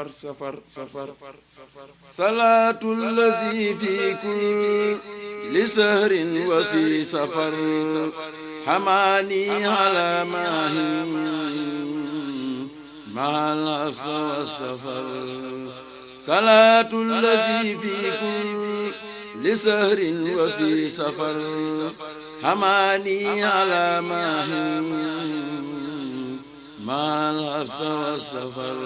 safar salaatul lazi fi kulli sahrin wa fi safar hamaani ala maahin mahal hafsa wa safar salaatul lazi fi kulli sahrin wa fi safar hamaani ala maahin mahal hafsa wa safar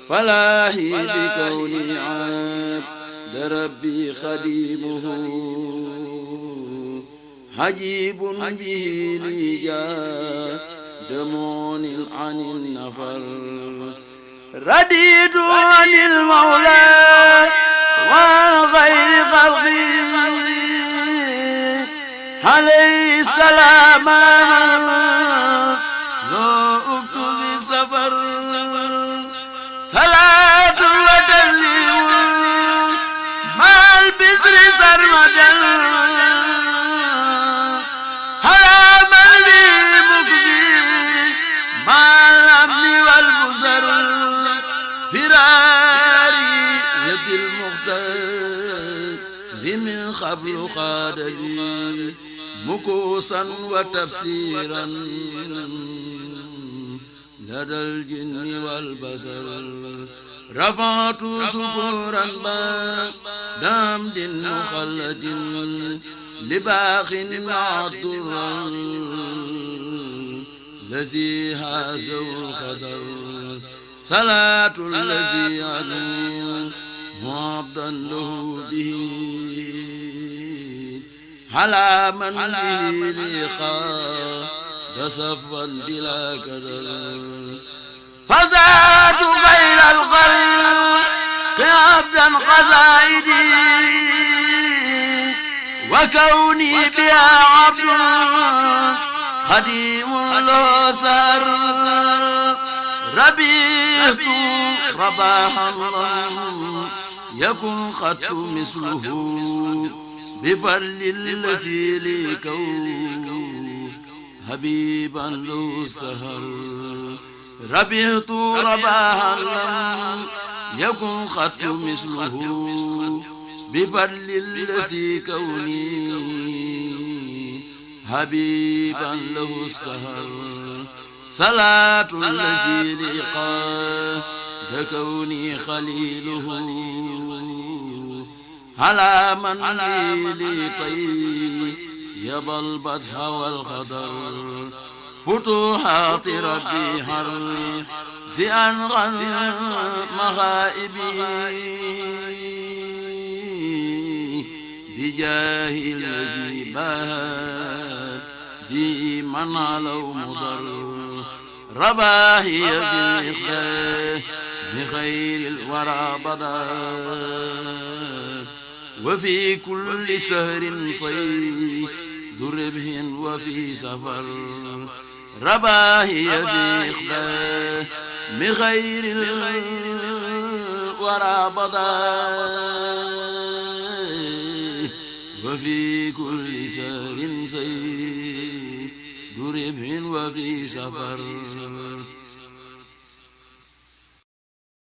falaahi bi kawni abd rabbi xadimuhu hajibun bihi li jadamunil anil nafar raditu anil mawla wa xayri xalqi alayhi salaam salaatu wa tasliim maal bisri sarmadan alaa man bi mukzi maal amni wal busar firaari yabil muxtaar min qablu xaadali mukuusan wa tafsiiran لدى الجن والبشر رفعت سكورا بعد حمد مخلد لباخ عطرا الذي هازه الخضر صلاة الذي عليه معبدا له به على من به لقاء صفا بلا كدر فزاد غير الخلق عبدا قصائدي وكوني بها عبد خديم له سر ربيت رباحا يكن خط مثله بفضل الذي لكون حبيبا له سهر ربحت رباحا لم يكن خط مثله بفضل الذي كوني حبيبا له سهر صلاة الذي لقاه كوني خليله على من لي طيب يبى البدح والخضر فتوحات ربي حر زئن غن مغائبي بجاه الذي بات بي من علو مضر رباهي بالإخلاء بخير الورى بدر وفي كل شهر صيف ربه وفي سفر رباهي بإخبار بخير الورى بضاء وفي كل شهر صيف ربه وفي سفر